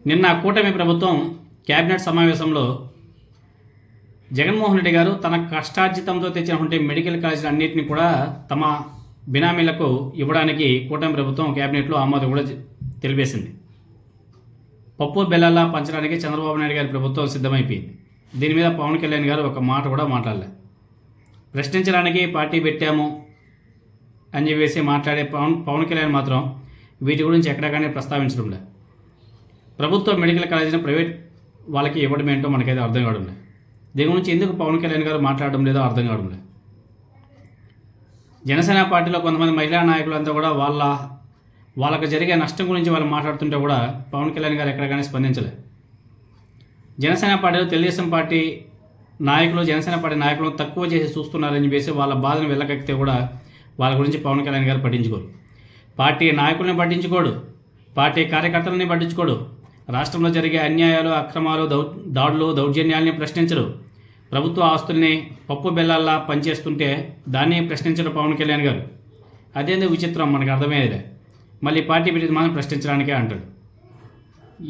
నిన్న కూటమి ప్రభుత్వం కేబినెట్ సమావేశంలో జగన్మోహన్ రెడ్డి గారు తన కష్టార్జితంతో తెచ్చినటువంటి మెడికల్ కాలేజీలు అన్నింటినీ కూడా తమ బినామీలకు ఇవ్వడానికి కూటమి ప్రభుత్వం కేబినెట్లో ఆమోదం కూడా తెలిపేసింది. పప్పు బెల్లాలా పంచడానికి చంద్రబాబు నాయుడు గారి ప్రభుత్వం సిద్ధమైపోయింది. దీని మీద పవన్ కళ్యాణ్ గారు ఒక మాట కూడా మాట్లాడలేదు. ప్రశ్నించడానికి పార్టీ పెట్టాము అని చెప్పేసి మాట్లాడే పవన్ కళ్యాణ్ మాత్రం వీటి గురించి ఎక్కడా కానీ ప్రస్తావించడం లేదు. ప్రభుత్వ మెడికల్ కాలేజీని ప్రైవేట్ వాళ్ళకి ఇవ్వడం ఏంటో మనకైతే అర్థం కావడం లేదు. దీని గురించి ఎందుకు పవన్ కళ్యాణ్ గారు మాట్లాడడం లేదో అర్థం కావడం లేదు. జనసేన పార్టీలో కొంతమంది మహిళా నాయకులంతా కూడా వాళ్ళకు జరిగే నష్టం గురించి వాళ్ళు మాట్లాడుతుంటే కూడా పవన్ కళ్యాణ్ గారు ఎక్కడ కానీ స్పందించలేదు. జనసేన పార్టీలో తెలుగుదేశం పార్టీ నాయకులు జనసేన పార్టీ నాయకులను తక్కువ చేసి చూస్తున్నారని చెప్పేసి వాళ్ళ బాధను వెళ్ళకెక్కితే కూడా వాళ్ళ గురించి పవన్ కళ్యాణ్ గారు పట్టించుకోరు. పార్టీ నాయకుల్ని పట్టించుకోడు, పార్టీ కార్యకర్తలని పట్టించుకోడు, రాష్ట్రంలో జరిగే అన్యాయాలు, అక్రమాలు, దాడులు, దౌర్జన్యాలని ప్రశ్నించరు. ప్రభుత్వ ఆస్తుల్ని పప్పు బెల్లాల్లా పనిచేస్తుంటే దాన్ని ప్రశ్నించడం పవన్ కళ్యాణ్ గారు. అదేందుకు విచిత్రం మనకు అర్థమయ్యేదే. మళ్ళీ పార్టీ పెట్టి మనం ప్రశ్నించడానికే అంటాడు.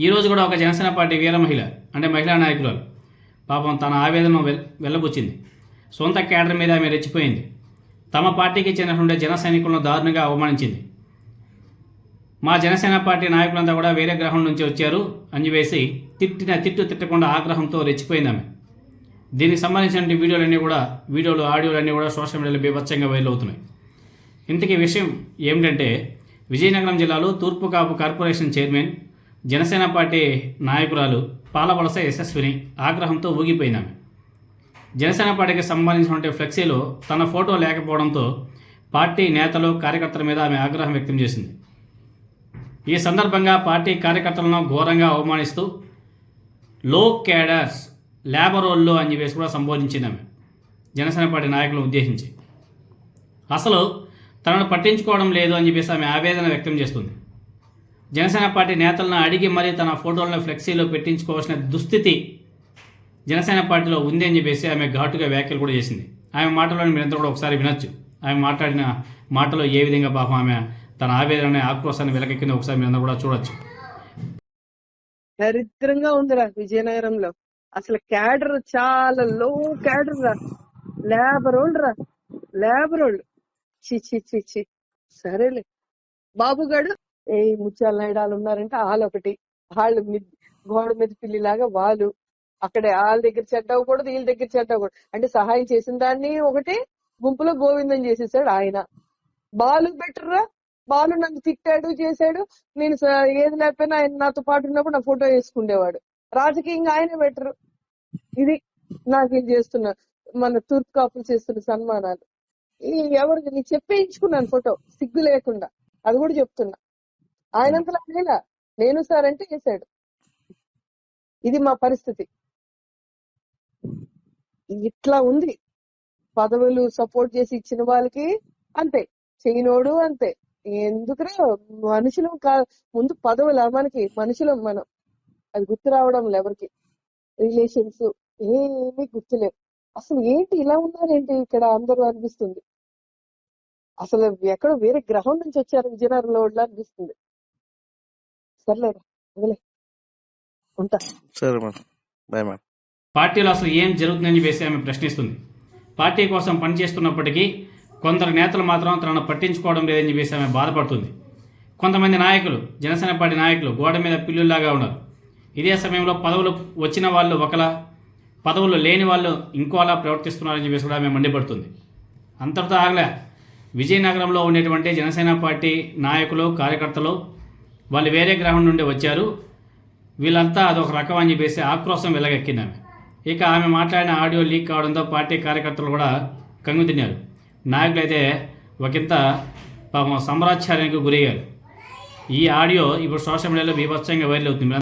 ఈరోజు కూడా ఒక జనసేన పార్టీ వీర మహిళ అంటే మహిళా నాయకురాలు పాపం తన ఆవేదనను వెళ్ళబుచ్చింది. సొంత కేడర్ మీద ఆమె రెచ్చిపోయింది. తమ పార్టీకి చెందినటువంటి జన సైనికులను దారుణంగా అవమానించింది. మా జనసేన పార్టీ నాయకులంతా కూడా వేరే గ్రహం నుంచి వచ్చారు అని వేసి తిట్టకుండా ఆగ్రహంతో రెచ్చిపోయింది ఆమె. దీనికి సంబంధించిన వీడియోలు ఆడియోలన్నీ కూడా సోషల్ మీడియాలో బీభత్సంగా వైరల్ అవుతున్నాయి. ఇంతకీ విషయం ఏమిటంటే విజయనగరం జిల్లాలో తూర్పు కాపు కార్పొరేషన్ చైర్మన్ జనసేన పార్టీ నాయకురాలు పాలవలస యశస్విని ఆగ్రహంతో ఊగిపోయింది ఆమె. జనసేన పార్టీకి సంబంధించినటువంటి ఫ్లెక్సీలో తన ఫోటో లేకపోవడంతో పార్టీ నేతలు కార్యకర్తల మీద ఆమె ఆగ్రహం వ్యక్తం చేసింది. ఈ సందర్భంగా పార్టీ కార్యకర్తలను ఘోరంగా అవమానిస్తూ లో క్యాడర్స్ లేబరోళ్ళు అని చెప్పేసి కూడా సంబోధించింది ఆమె జనసేన పార్టీ నాయకులను ఉద్దేశించి. అసలు తనను పట్టించుకోవడం లేదు అని చెప్పేసి ఆమె ఆవేదన వ్యక్తం చేస్తుంది. జనసేన పార్టీ నేతలను అడిగి మరీ తన ఫోటోలను ఫ్లెక్సీలో పెట్టించుకోవాల్సిన దుస్థితి జనసేన పార్టీలో ఉంది అని చెప్పేసి ఆమె ఘాటుగా వ్యాఖ్యలు కూడా చేసింది. ఆమె మాటలను మీరంతా కూడా ఒకసారి వినొచ్చు. ఆమె మాట్లాడిన మాటలో ఏ విధంగా పాపం ఆమె తన ఆవేదన ఆక్రోశాన్ని వెలకెక్కింది ఒకసారి మీరంతా కూడా చూడొచ్చు. దరిద్రంగా ఉందిరా విజయనగరంలో. అసలు క్యాడర్ చాలా లో క్యాడర్ రా, లేబరోళ్ళు చి సరేలే. బాబుగాడు ఏ ముత్యాల నాయుడాలు ఉన్నారంటే వాళ్ళొకటి, వాళ్ళు గోడ మీద పిల్లిలాగా వాళ్ళు అక్కడ వాళ్ళ దగ్గర చెడ్డ అవ్వకూడదు, వీళ్ళ దగ్గర చెడ్డ అవ్వకూడదు. అంటే సహాయం చేసిన దాన్ని ఒకటి గుంపులో గోవిందం చేసేసాడు ఆయన. బాలు బెటర్రా, బాలు నన్ను తిట్టాడు చేశాడు, నేను ఏది లేకపోయినా ఆయన నాతో పాటు ఉన్నప్పుడు నా ఫోటో వేసుకునేవాడు. రాజకీయంగా ఆయన బెటరు. ఇది నాకు చేస్తున్నా మన తూర్పు కాపులు చేస్తున్న సన్మానాలు. ఎవరికి నీకు చెప్పేయించుకున్నాను ఫోటో సిగ్గు లేకుండా, అది కూడా చెప్తున్నా. ఆయనంతలా లేదా, నేను సార్ అంటే చేశాడు. ఇది మా పరిస్థితి. ఇట్లా ఉంది. పదవులు సపోర్ట్ చేసి ఇచ్చిన వాళ్ళకి అంతే, చేయనోడు అంతే. ఎందుకురా మనుషులు ముందు పదవులు మనకి మనుషులు మనం, అది గుర్తు రావడం ఎవరికి. రిలేషన్స్ ఏమీ గుర్తులేవు. అసలు ఏంటి ఇలా ఉన్నారేంటి ఇక్కడ అందరూ అనిపిస్తుంది. అసలు ఎక్కడో వేరే గ్రహం నుంచి వచ్చారు విజయనగరంలో అనిపిస్తుంది. సర్లేరా వదిలే, ఉంటా. పార్టీలో అసలు ఏం జరుగుతుందని చెప్పేసి ఆమె ప్రశ్నిస్తుంది. పార్టీ కోసం పనిచేస్తున్నప్పటికీ కొందరు నేతలు మాత్రం తనను పట్టించుకోవడం లేదని చెప్పేసి ఆమె బాధపడుతుంది. కొంతమంది నాయకులు జనసేన పార్టీ నాయకులు గోడ మీద పిల్లుల్లాగా ఉన్నారు. ఇదే సమయంలో పదవులు వచ్చిన వాళ్ళు ఒకలా, పదవులు లేని వాళ్ళు ఇంకోలా ప్రవర్తిస్తున్నారని చెప్పేసి కూడా ఆమె మండిపడుతుంది. అంతటితో ఆగలే. విజయనగరంలో ఉండేటువంటి జనసేన పార్టీ నాయకులు కార్యకర్తలు వాళ్ళు వేరే గ్రహం నుండి వచ్చారు, వీళ్ళంతా అదొక రకం అని చెప్పేసి ఆక్రోశం వెలగెక్కింది ఆమె. ఇక ఆమె మాట్లాడిన ఆడియో లీక్ కావడంతో పార్టీ కార్యకర్తలు కూడా కంగు తిన్నారు. నాయకులు అయితే ఒకంత పాపం సంబరాచార్యానికి గురయ్యారు. ఈ ఆడియో ఇప్పుడు సోషల్ మీడియాలో బీభత్సంగా వైరల్ అవుతుంది.